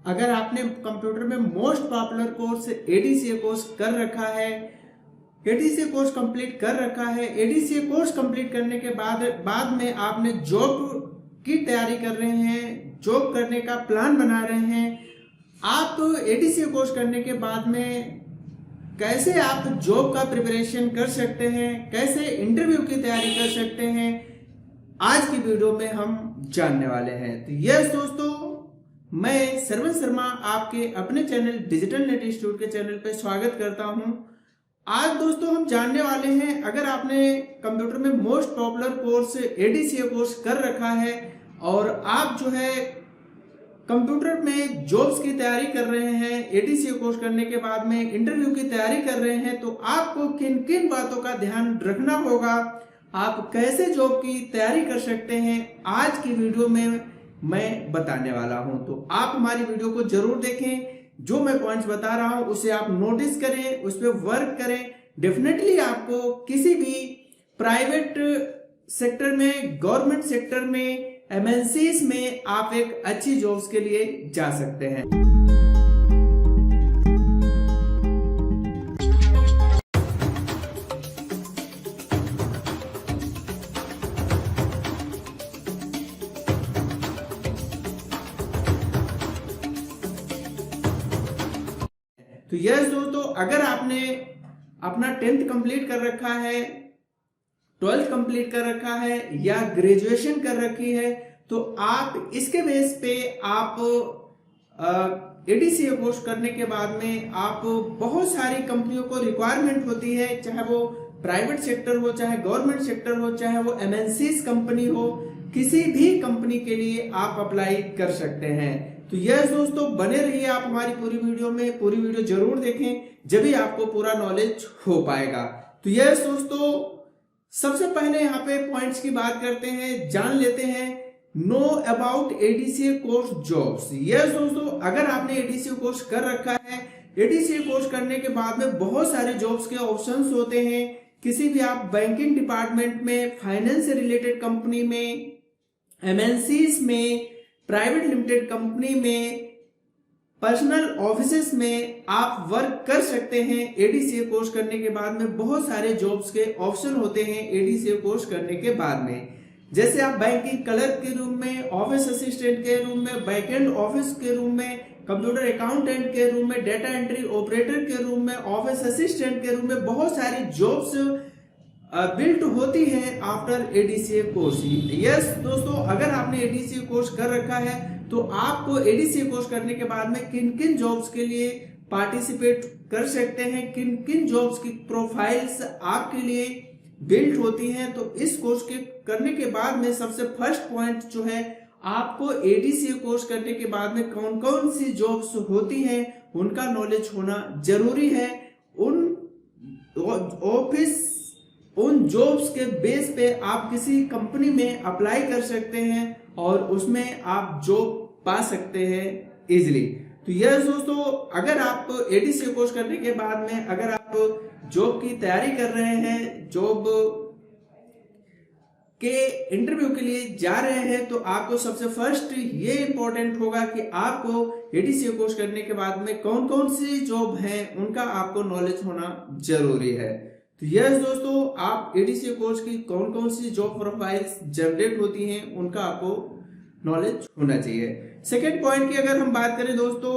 अगर आपने कंप्यूटर में most popular course ADCA course कर रखा है, एडीसीए कोर्स कंप्लीट कर रखा है, एडीसीए कोर्स कंप्लीट करने के बाद में आपने जॉब की तैयारी कर रहे हैं, जॉब करने का प्लान बना रहे हैं, आप तो एडीसीए कोर्स करने के बाद में कैसे आप जॉब का प्रिपरेशन कर सकते हैं, कैसे इंटरव्यू की तैयारी कर सकते हैं, आज की वीडियो में हम जानने वाले हैं। तो यस दोस्तों, मैं सरवन शर्मा आपके अपने चैनल डिजिटल नेट इंस्टीट्यूट के चैनल पर स्वागत करता हूं। आज दोस्तों हम जानने वाले हैं, अगर आपने कंप्यूटर में most popular course ADCA course कर रखा है और आप जो है कंप्यूटर में जॉब्स की तैयारी कर रहे हैं, एडीसीए कोर्स करने के बाद में इंटरव्यू की तैयारी कर रहे हैं, तो आपको किन किन बातों का ध्यान रखना होगा, आप कैसे जॉब की तैयारी कर सकते हैं, आज की वीडियो में मैं बताने वाला हूं। तो आप हमारी वीडियो को जरूर देखें, जो मैं पॉइंट्स बता रहा हूं उसे आप नोटिस करें, उस पर वर्क करें। डेफिनेटली आपको किसी भी प्राइवेट सेक्टर में, गवर्नमेंट सेक्टर में, एमएनसीज में आप एक अच्छी जॉब्स के लिए जा सकते हैं। तो यस दोस्तों, अगर आपने अपना 10th कंप्लीट कर रखा है, 12th कंप्लीट कर रखा है या ग्रेजुएशन कर रखी है, तो आप इसके बेस पे आप एडीसीए कोर्स करने के बाद में आप बहुत सारी कंपनियों को रिक्वायरमेंट होती है, चाहे वो प्राइवेट सेक्टर हो, चाहे गवर्नमेंट सेक्टर हो, चाहे वो एमएनसीज कंपनी हो, किसी भी कंपनी के लिए आप अप्लाई कर सकते हैं। तो यस दोस्तों, बने रहिए आप हमारी पूरी वीडियो में, पूरी वीडियो जरूर देखें, जब भी आपको पूरा नॉलेज हो पाएगा। तो यस दोस्तों, सबसे पहले यहाँ पे पॉइंट्स की बात करते हैं, जान लेते हैं know about ADCA course jobs. Yes दोस्तों, अगर आपने एडीसीए कोर्स कर रखा है, एडीसीए कोर्स करने के बाद में बहुत सारे जॉब्स के ऑप्शंस होते हैं। किसी भी आप बैंकिंग डिपार्टमेंट में, फाइनेंस से रिलेटेड कंपनी में, एमएनसीज में, प्राइवेट लिमिटेड कंपनी में, पर्सनल ऑफिसेस में आप वर्क कर सकते हैं। एडीसीए कोर्स करने के बाद में बहुत सारे जॉब्स के ऑप्शन होते हैं एडीसीए कोर्स करने के बाद में, जैसे आप बैंकिंग क्लर्क के रूम में, ऑफिस असिस्टेंट के रूम में, बैकएंड ऑफिस के रूम में, कंप्यूटर अकाउंटेंट के रूम में, डेटा एंट्री ऑपरेटर के रूम में, ऑफिस असिस्टेंट के रूम में, बहुत सारी जॉब्स बिल्ट होती है आफ्टर एडीसीए कोर्स। यस दोस्तों, अगर आपने एडीसीए कोर्स कर रखा है तो आपको एडीसीए कोर्स करने के बाद में किन किन जॉब्स के लिए पार्टिसिपेट कर सकते हैं, किन किन जॉब्स की प्रोफाइल्स आपके लिए बिल्ट होती हैं, तो इस कोर्स के करने के बाद में सबसे फर्स्ट पॉइंट जो है, आपको एडीसीए कोर्स करने के बाद में कौन कौन सी जॉब्स होती हैं उनका नॉलेज होना जरूरी है। उन जॉब्स के बेस पे आप किसी कंपनी में अप्लाई कर सकते हैं और उसमें आप जॉब पा सकते हैं इजिली। तो यस दोस्तों, अगर आप एडीसीए कोर्स करने के बाद में अगर आप जॉब की तैयारी कर रहे हैं, जॉब के इंटरव्यू के लिए जा रहे हैं, तो आपको सबसे फर्स्ट ये इंपॉर्टेंट होगा कि आपको एडीसीए कोर्स करने के बाद में कौन कौन सी जॉब है उनका आपको नॉलेज होना जरूरी है। तो यस दोस्तों, आप एडीसीए कोर्स की कौन कौन सी जॉब प्रोफाइल्स जनरेट होती हैं उनका आपको नॉलेज होना चाहिए। सेकेंड पॉइंट की अगर हम बात करें दोस्तों,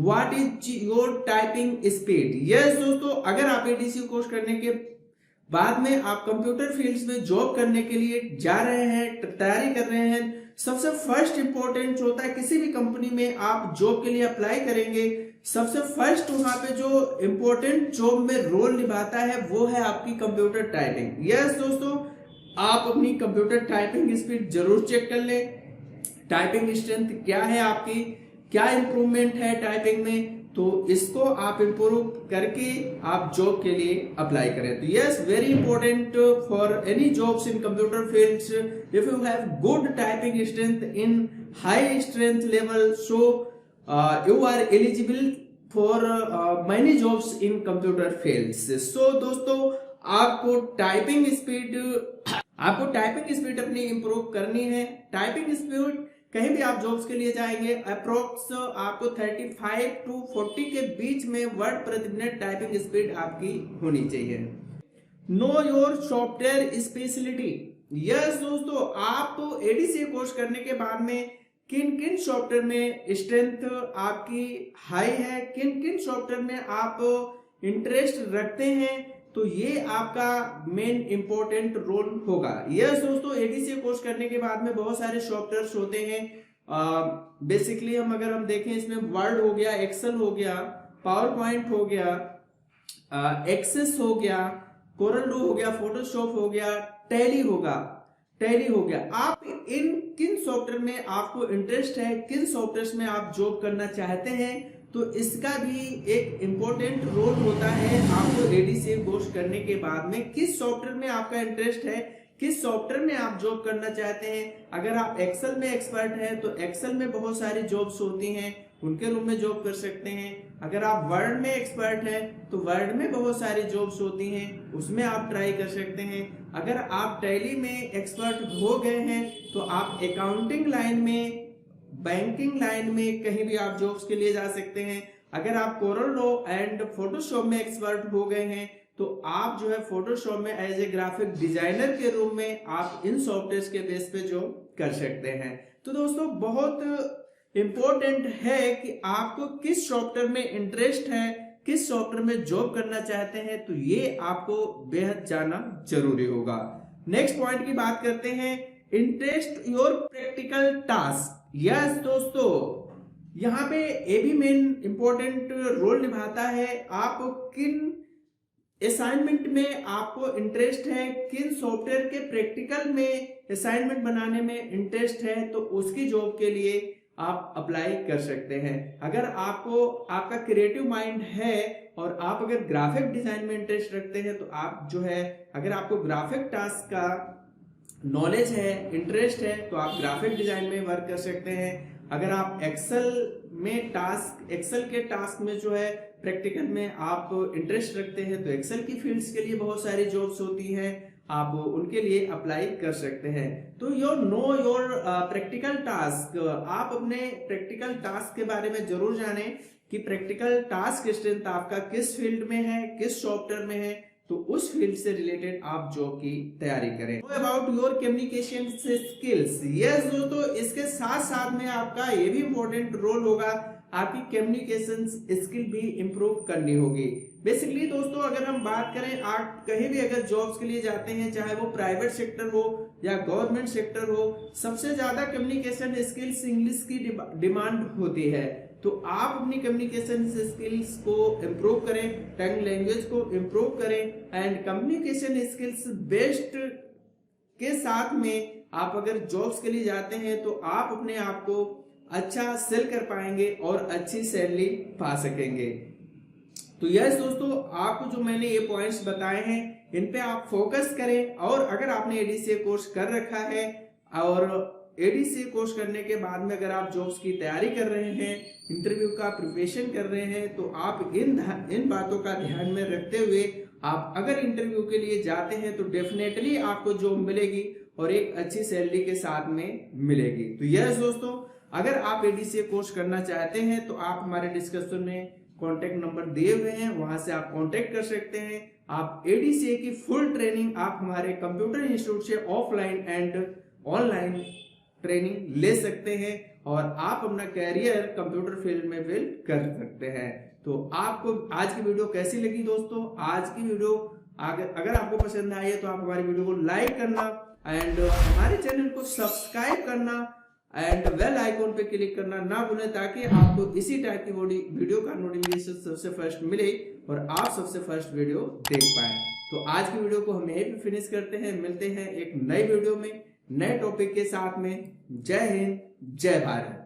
what is your typing speed. Yes दोस्तों, अगर आप एडीसीए कोर्स करने के बाद में आप कंप्यूटर फील्ड्स में जॉब करने के लिए जा रहे हैं, तैयारी कर रहे हैं, सबसे फर्स्ट इंपॉर्टेंट होता है, किसी भी कंपनी में आप जॉब के लिए अप्लाई करेंगे, सबसे फर्स्ट वहां पे जो इंपॉर्टेंट जॉब में रोल निभाता है वो है आपकी कंप्यूटर टाइपिंग। यस दोस्तों, आप अपनी कंप्यूटर टाइपिंग स्पीड जरूर चेक कर लें, टाइपिंग स्ट्रेंथ क्या है आपकी, क्या इंप्रूवमेंट है टाइपिंग में, तो इसको आप इंप्रूव करके आप जॉब के लिए अप्लाई करें। तो yes, very important for any jobs in computer fields, if you have good typing strength in high strength level, so you are eligible for many jobs in computer fields. So दोस्तों, आपको typing speed अपनी improve करनी है। Typing speed कहीं भी आप jobs के लिए जाएंगे अप्रोक्स आपको 35 to 40 के बीच में वर्ड प्रति मिनट टाइपिंग स्पीड आपकी होनी चाहिए। Know your software speciality. Yes दोस्तों, आप एडीसीए कोर्स करने के बाद में किन किन सॉफ्टवेयर में स्ट्रेंथ आपकी हाई है, किन किन सॉफ्टवेयर में आप इंटरेस्ट रखते हैं, तो ये आपका मेन इंपॉर्टेंट रोल होगा। यस दोस्तों, एडीसीए कोर्स करने के बाद में बहुत सारे सॉफ्टवेयर्स होते हैं। बेसिकली अगर हम देखें, इसमें वर्ड हो गया, एक्सेल हो गया, पावर पॉइंट हो गया, एक्सेस हो गया, कोरल ड्रॉ हो गया, फोटोशॉप हो गया, टैली हो गया। आप इन किन सॉफ्टवेयर में आपको इंटरेस्ट है, किन सॉफ्टवेयर में आप जॉब करना चाहते हैं, तो इसका भी एक इम्पोर्टेंट रोल होता है आपको एडीसीए कोर्स करने के बाद में किस सॉफ्टवेयर में आपका इंटरेस्ट है, किस सॉफ्टवेयर में आप जॉब करना चाहते हैं। अगर आप एक्सेल में एक्सपर्ट हैं तो एक्सेल में बहुत सारी जॉब्स होती हैं, उनके रूम में जॉब कर सकते हैं। अगर आप वर्ड में एक्सपर्ट हैं तो वर्ड में बहुत सारी जॉब्स होती हैं, उसमें आप ट्राई कर सकते हैं। अगर आप टैली में एक्सपर्ट हो गए हैं तो आप अकाउंटिंग लाइन में, बैंकिंग लाइन में कहीं भी आप जॉब्स के लिए जा सकते हैं। अगर आप कोरल ड्रॉ एंड फोटोशॉप में एक्सपर्ट हो गए हैं तो आप जो है फोटोशॉप में एज ए ग्राफिक डिजाइनर के रूप में आप इन सॉफ्टवेयर के बेस पे जॉब कर सकते हैं। तो दोस्तों, बहुत इंपॉर्टेंट है कि आपको किस सॉफ्टवेयर में इंटरेस्ट है, किस सॉफ्टवेयर में जॉब करना चाहते हैं, तो ये आपको बेहद जानना जरूरी होगा। नेक्स्ट पॉइंट की बात करते हैं, interest your practical task. Yes दोस्तों, यहाँ पे ये भी मेन इंपॉर्टेंट रोल निभाता है। आप किन असाइनमेंट में आपको इंटरेस्ट है, किन सॉफ्टवेयर के प्रैक्टिकल में असाइनमेंट बनाने में इंटरेस्ट है, तो उसकी जॉब के लिए आप अप्लाई कर सकते हैं। अगर आपको आपका क्रिएटिव माइंड है और आप अगर ग्राफिक डिजाइन में इंटरेस्ट रखते हैं तो आप जो है, अगर आपको ग्राफिक टास्क का नॉलेज है, इंटरेस्ट है, तो आप ग्राफिक डिजाइन में वर्क कर सकते हैं। अगर आप एक्सेल के टास्क में जो है प्रैक्टिकल में आप इंटरेस्ट रखते हैं तो एक्सेल की फील्ड्स के लिए बहुत सारी जॉब्स होती हैं, आप उनके लिए अप्लाई कर सकते हैं। तो नो योर प्रैक्टिकल टास्क, आप अपने प्रैक्टिकल टास्क के बारे में जरूर जानें कि प्रैक्टिकल टास्क स्ट्रेंथ आपका किस फील्ड में है, किस सॉफ्टवेयर में है, तो उस फील्ड से रिलेटेड आप जॉब की तैयारी करें। About your communication skills. Yes दोस्तों, इसके साथ साथ में आपका ये भी इंपॉर्टेंट रोल होगा, आपकी कम्युनिकेशन स्किल भी इंप्रूव करनी होगी। बेसिकली दोस्तों, अगर हम बात करें, आप कहीं भी अगर जॉब्स के लिए जाते हैं, चाहे वो प्राइवेट सेक्टर हो या गवर्नमेंट सेक्टर हो, सबसे ज्यादा कम्युनिकेशन स्किल्स इंग्लिश की डिमांड होती है। तो आप अपनी कम्युनिकेशन स्किल्स को इम्प्रूव करें, टंग लैंग्वेज को इम्प्रूव करें, एंड कम्युनिकेशन स्किल्स बेस्ड के साथ में आप अगर जॉब्स के लिए जाते हैं तो आप अपने आप को अच्छा सेल कर पाएंगे और अच्छी सैलरी पा सकेंगे। तो यस दोस्तों, आपको जो मैंने ये पॉइंट्स बताए हैं इन पे आप फोकस करें। और अगर आपने एडीसीए कोर्स कर रखा है और एडीसीए कोर्स करने के बाद में अगर आप जॉब्स की तैयारी कर रहे हैं, इंटरव्यू का प्रिपरेशन कर रहे हैं, तो आप इन बातों का ध्यान में रखते हुए आप अगर इंटरव्यू के लिए जाते हैं तो डेफिनेटली आपको जॉब मिलेगी और एक अच्छी सैलरी के साथ में मिलेगी। तो यस दोस्तों, अगर आप एडीसीए कोर्स करना चाहते हैं तो आप हमारे डिस्क्रिप्शन में कॉन्टेक्ट नंबर दिए हुए हैं, वहां से आप कॉन्टेक्ट कर सकते हैं। आप एडीसीए की फुल ट्रेनिंग आप हमारे कंप्यूटर इंस्टीट्यूट से ऑफलाइन एंड ऑनलाइन ट्रेनिंग ले सकते हैं और आप अपना कैरियर कंप्यूटर फील्ड में बिल्ड कर सकते हैं। तो आपको आज की वीडियो कैसी लगी दोस्तों? आज की वीडियो अगर आपको पसंद आई है तो आप हमारी वीडियो को लाइक करना एंड हमारे चैनल को सब्सक्राइब करना एंड बेल आइकॉन पे क्लिक करना ना भूलें, ताकि आपको इसी टाइप की वीडियो का नोटिफिकेशन सबसे फर्स्ट मिले और आप सबसे फर्स्ट वीडियो देख पाए। तो आज की वीडियो को हम यहीं पे फिनिश करते हैं, मिलते हैं एक नई वीडियो में नए टॉपिक के साथ में। जय हिंद, जय भारत।